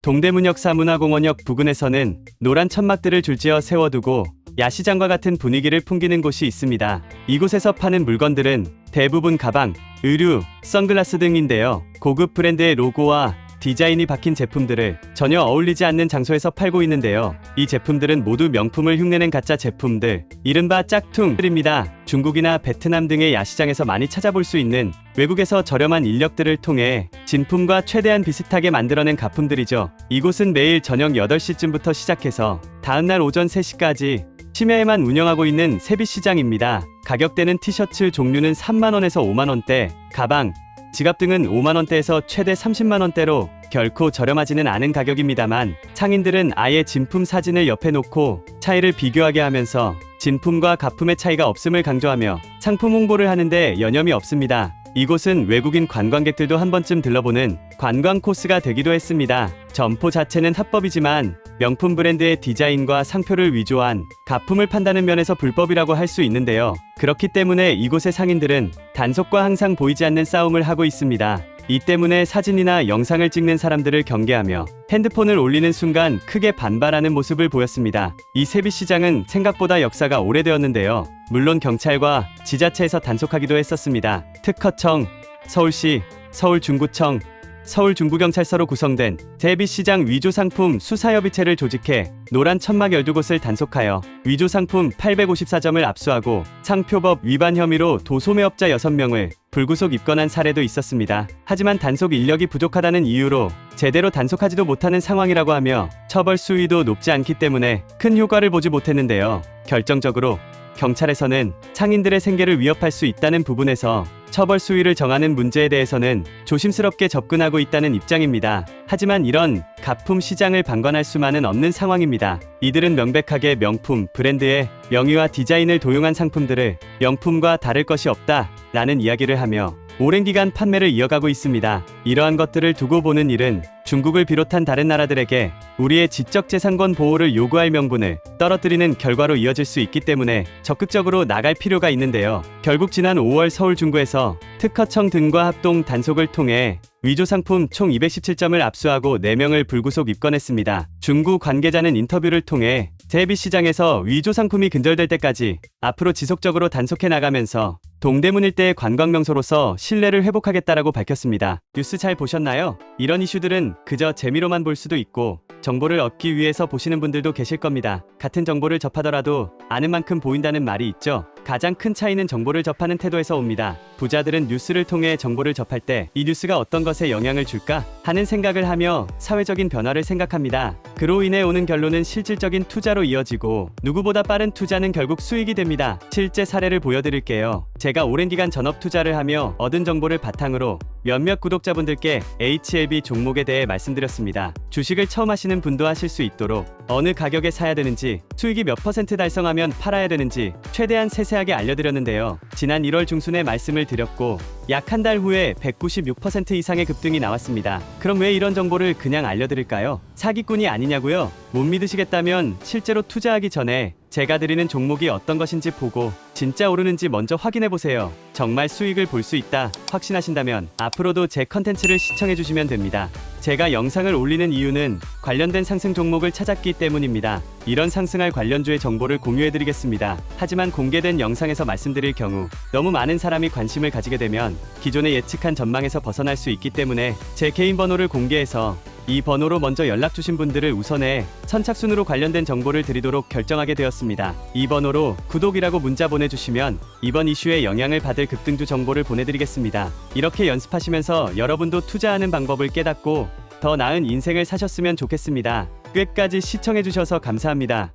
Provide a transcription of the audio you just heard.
동대문역 사문화공원역 부근에서는 노란 천막들을 줄지어 세워두고 야시장과 같은 분위기를 풍기는 곳이 있습니다. 이곳에서 파는 물건들은 대부분 가방, 의류, 선글라스 등인데요. 고급 브랜드의 로고와 디자인이 박힌 제품들을 전혀 어울리지 않는 장소에서 팔고 있는데요. 이 제품들은 모두 명품을 흉내낸 가짜 제품들, 이른바 짝퉁들입니다. 중국이나 베트남 등의 야시장에서 많이 찾아볼 수 있는 외국에서 저렴한 인력들을 통해 진품과 최대한 비슷하게 만들어낸 가품들이죠. 이곳은 매일 저녁 8시쯤부터 시작해서 다음날 오전 3시까지 심야에만 운영하고 있는 세비시장입니다. 가격대는 티셔츠 종류는 3만원에서 5만원대, 가방, 지갑 등은 5만원대에서 최대 30만원대로 결코 저렴하지는 않은 가격입니다만 상인들은 아예 진품 사진을 옆에 놓고 차이를 비교하게 하면서 진품과 가품의 차이가 없음을 강조하며 상품 홍보를 하는데 여념이 없습니다. 이곳은 외국인 관광객들도 한 번쯤 들러보는 관광 코스가 되기도 했습니다. 점포 자체는 합법이지만 명품 브랜드의 디자인과 상표를 위조한 가품을 판다는 면에서 불법이라고 할 수 있는데요. 그렇기 때문에 이곳의 상인들은 단속과 항상 보이지 않는 싸움을 하고 있습니다. 이 때문에 사진이나 영상을 찍는 사람들을 경계하며 핸드폰을 올리는 순간 크게 반발하는 모습을 보였습니다. 이 세비시장은 생각보다 역사가 오래되었는데요. 물론 경찰과 지자체에서 단속하기도 했었습니다. 특허청, 서울시, 서울중구청, 서울중부경찰서로 구성된 세비시장 위조상품 수사협의체를 조직해 노란 천막 12곳을 단속하여 위조상품 854점을 압수하고 상표법 위반 혐의로 도소매업자 6명을 불구속 입건한 사례도 있었습니다. 하지만 단속 인력이 부족하다는 이유로 제대로 단속하지도 못하는 상황이라고 하며 처벌 수위도 높지 않기 때문에 큰 효과를 보지 못했는데요. 결정적으로 경찰에서는 상인들의 생계를 위협할 수 있다는 부분에서 처벌 수위를 정하는 문제에 대해서는 조심스럽게 접근하고 있다는 입장입니다. 하지만 이런 가품 시장을 방관할 수만은 없는 상황입니다. 이들은 명백하게 명품, 브랜드의 명의와 디자인을 도용한 상품들을 명품과 다를 것이 없다 라는 이야기를 하며 오랜 기간 판매를 이어가고 있습니다. 이러한 것들을 두고 보는 일은 중국을 비롯한 다른 나라들에게 우리의 지적재산권 보호를 요구할 명분을 떨어뜨리는 결과로 이어질 수 있기 때문에 적극적으로 나갈 필요가 있는데요. 결국 지난 5월 서울 중구에서 특허청 등과 합동 단속을 통해 위조 상품 총 217점을 압수하고 4명을 불구속 입건했습니다. 중구 관계자는 인터뷰를 통해 세비시장에서 위조 상품이 근절될 때까지 앞으로 지속적으로 단속해 나가면서 동대문 일대의 관광명소로서 신뢰를 회복하겠다라고 밝혔습니다. 뉴스 잘 보셨나요? 이런 이슈들은 그저 재미로만 볼 수도 있고 정보를 얻기 위해서 보시는 분들도 계실 겁니다. 같은 정보를 접하더라도 아는 만큼 보인다는 말이 있죠. 가장 큰 차이는 정보를 접하는 태도에서 옵니다. 부자들은 뉴스를 통해 정보를 접할 때 이 뉴스가 어떤 것에 영향을 줄까 하는 생각을 하며 사회적인 변화를 생각합니다. 그로 인해 오는 결론은 실질적인 투자로 이어지고 누구보다 빠른 투자는 결국 수익이 됩니다. 실제 사례를 보여드릴게요. 제가 오랜 기간 전업 투자를 하며 얻은 정보를 바탕으로 몇몇 구독자분들께 HLB 종목에 대해 말씀드렸습니다. 주식을 처음 하시는 분도 하실 수 있도록 어느 가격에 사야 되는지, 수익이 몇 % 달성하면 팔아야 되는지 최대한 세세하게 알려드렸는데요. 지난 1월 중순에 말씀을 드렸고 약 한 달 후에 196% 이상의 급등이 나왔습니다. 그럼 왜 이런 정보를 그냥 알려드릴까요? 사기꾼이 아니냐고요? 못 믿으시겠다면 실제로 투자하기 전에 제가 드리는 종목이 어떤 것인지 보고 진짜 오르는지 먼저 확인해보세요. 정말 수익을 볼 수 있다 확신하신다면 앞으로도 제 컨텐츠를 시청해주시면 됩니다. 제가 영상을 올리는 이유는 관련된 상승 종목을 찾았기 때문입니다. 이런 상승할 관련주의 정보를 공유해드리겠습니다. 하지만 공개된 영상에서 말씀드릴 경우 너무 많은 사람이 관심을 가지게 되면 기존에 예측한 전망에서 벗어날 수 있기 때문에 제 개인 번호를 공개해서 이 번호로 먼저 연락 주신 분들을 우선해 선착순으로 관련된 정보를 드리도록 결정하게 되었습니다. 이 번호로 구독이라고 문자 보내주시면 이번 이슈에 영향을 받을 급등주 정보를 보내드리겠습니다. 이렇게 연습하시면서 여러분도 투자하는 방법을 깨닫고 더 나은 인생을 사셨으면 좋겠습니다. 끝까지 시청해주셔서 감사합니다.